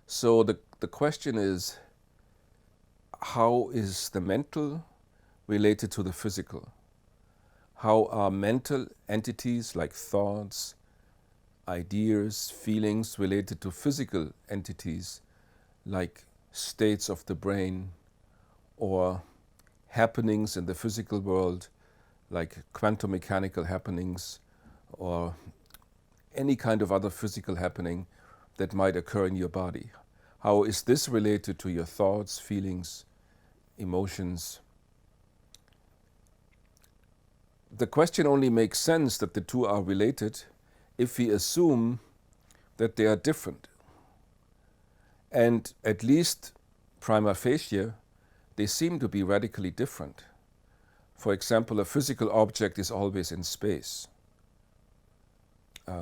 So the question is, how is the mental related to the physical? How are mental entities like thoughts, ideas, feelings related to physical entities like states of the brain or happenings in the physical world like quantum mechanical happenings or any kind of other physical happening that might occur in your body? How is this related to your thoughts, feelings, emotions? The question only makes sense that the two are related if we assume that they are different. And at least prima facie, they seem to be radically different. For example, a physical object is always in space.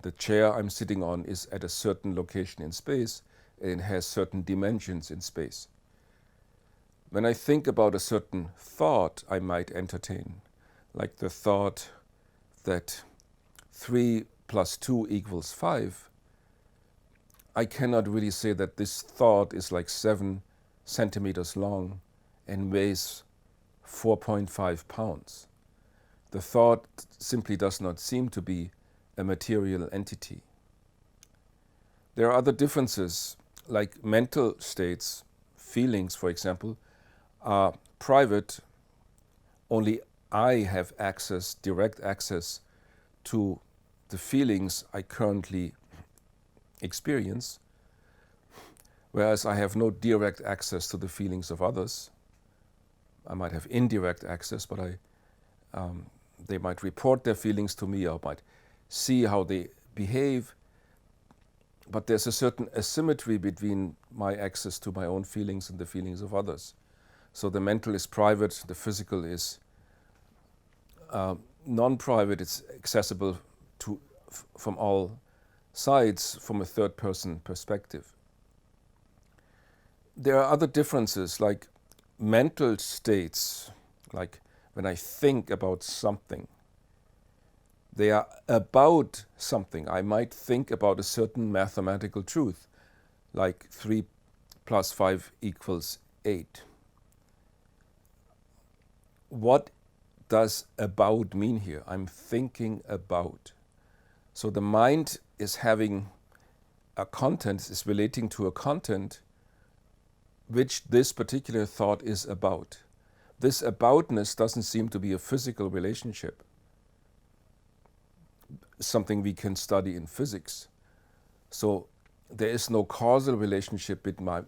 The chair I'm sitting on is at a certain location in space and has certain dimensions in space. When I think about a certain thought I might entertain, like the thought that 3 plus 2 equals 5, I cannot really say that this thought is like 7 centimeters long and weighs 4.5 pounds. The thought simply does not seem to be a material entity. There are other differences, like mental states, feelings, for example, are private. Only I have access, direct access to the feelings I currently experience, whereas I have no direct access to the feelings of others. I might have indirect access, but they might report their feelings to me, or might see how they behave, but there's a certain asymmetry between my access to my own feelings and the feelings of others. So the mental is private, the physical is non-private, it's accessible from all sides from a third-person perspective. There are other differences, like mental states, like when I think about something. They are about something. I might think about a certain mathematical truth, like 3 plus 5 equals 8. What does about mean here? I'm thinking about. So the mind is having a content, is relating to a content which this particular thought is about. This aboutness doesn't seem to be a physical relationship, something we can study in physics. So there is no causal relationship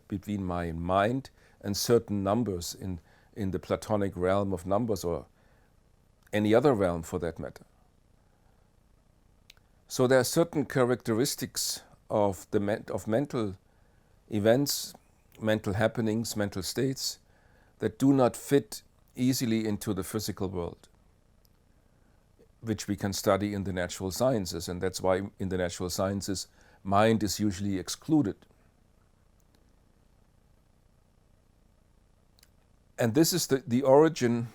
between my mind and certain numbers in the Platonic realm of numbers, or any other realm for that matter. So there are certain characteristics of mental events, mental happenings, mental states that do not fit easily into the physical world, which we can study in the natural sciences, and that's why in the natural sciences mind is usually excluded. And this is the origin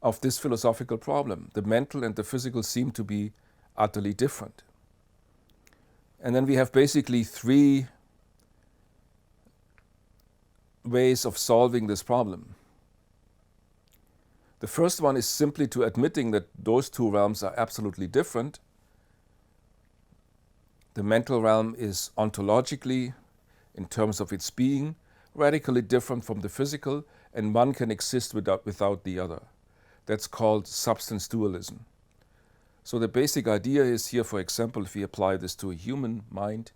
of this philosophical problem. The mental and the physical seem to be utterly different. And then we have basically 3 ways of solving this problem. The first one is simply to admitting that those 2 realms are absolutely different. The mental realm is ontologically, in terms of its being, radically different from the physical, and one can exist without the other. That's called substance dualism. So the basic idea is here, for example, if we apply this to a human mind,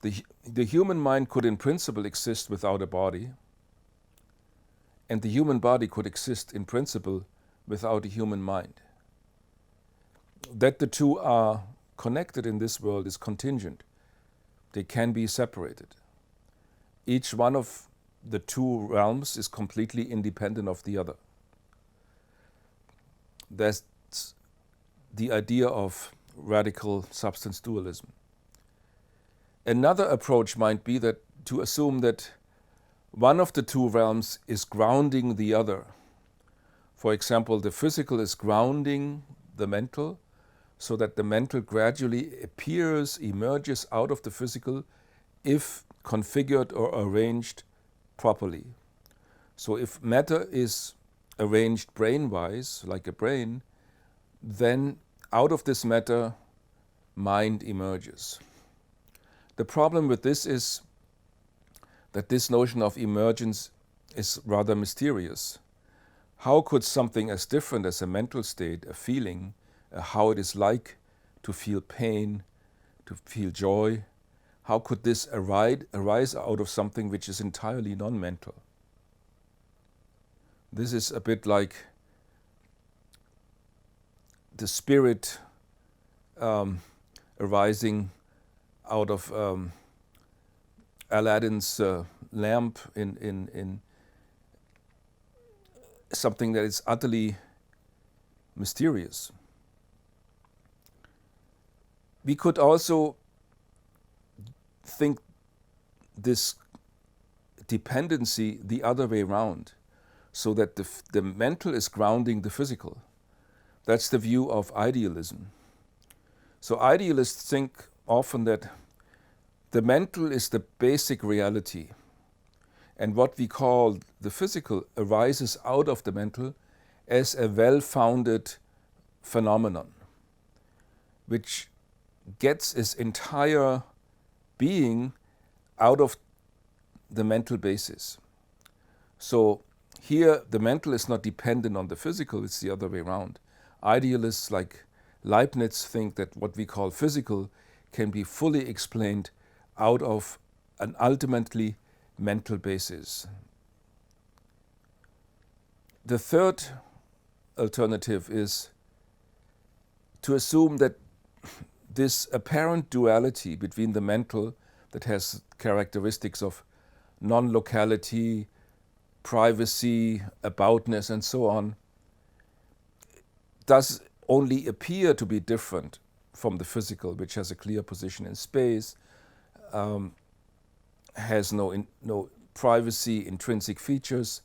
the human mind could in principle exist without a body, and the human body could exist in principle without a human mind. That the two are connected in this world is contingent. They can be separated. Each one of the 2 realms is completely independent of the other. That's the idea of radical substance dualism. Another approach might be that to assume that one of the 2 realms is grounding the other. For example, the physical is grounding the mental, so that the mental gradually emerges out of the physical if configured or arranged properly. So if matter is arranged brain-wise, like a brain, then out of this matter, mind emerges. The problem with this is that this notion of emergence is rather mysterious. How could something as different as a mental state, a feeling, how it is like to feel pain, to feel joy, how could this arise out of something which is entirely non-mental? This is a bit like the spirit arising out of Aladdin's lamp in something that is utterly mysterious. We could also think this dependency the other way around, so that the mental is grounding the physical. That's the view of idealism. So idealists think often that the mental is the basic reality, and what we call the physical arises out of the mental as a well-founded phenomenon, which gets its entire being out of the mental basis. So here the mental is not dependent on the physical, it's the other way around. Idealists like Leibniz think that what we call physical can be fully explained out of an ultimately mental basis. The third alternative is to assume that this apparent duality between the mental that has characteristics of non-locality, privacy, aboutness, and so on, does only appear to be different from the physical, which has a clear position in space, has no privacy, intrinsic features,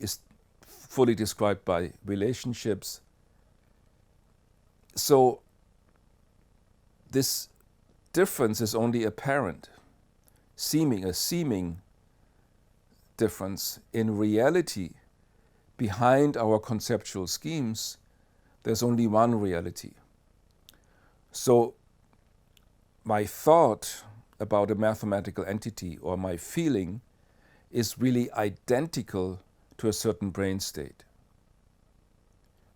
is fully described by relationships. So this difference is only apparent, a seeming difference. In reality, behind our conceptual schemes, there's only one reality. So my thought about a mathematical entity or my feeling is really identical to a certain brain state.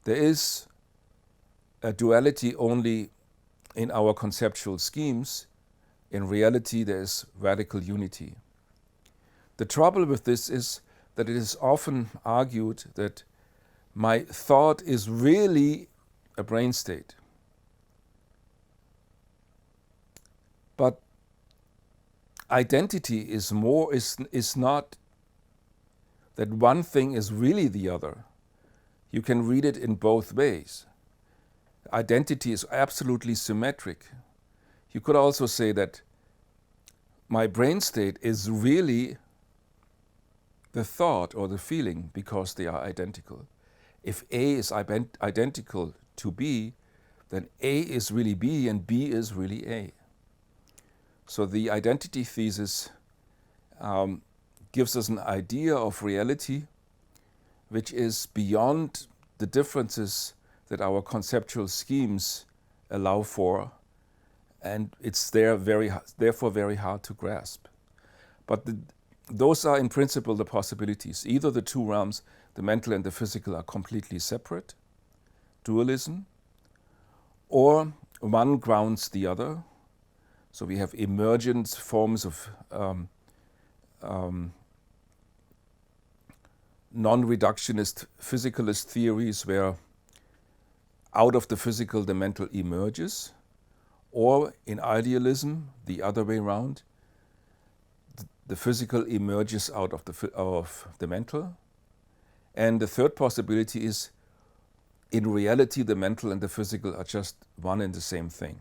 There is a duality only in our conceptual schemes. In reality, there is radical unity. The trouble with this is that it is often argued that my thought is really a brain state. But identity is not that one thing is really the other. You can read it in both ways. Identity is absolutely symmetric. You could also say that my brain state is really the thought or the feeling because they are identical. If A is identical to B, then A is really B and B is really A. So the identity thesis gives us an idea of reality which is beyond the differences that our conceptual schemes allow for, and it's therefore very hard to grasp. But those are in principle the possibilities. Either the two realms, the mental and the physical, are completely separate, dualism, or one grounds the other. So we have emergent forms of non-reductionist physicalist theories where out of the physical the mental emerges, or in idealism, the other way around, the physical emerges out of the mental. And the third possibility is, in reality, the mental and the physical are just one and the same thing.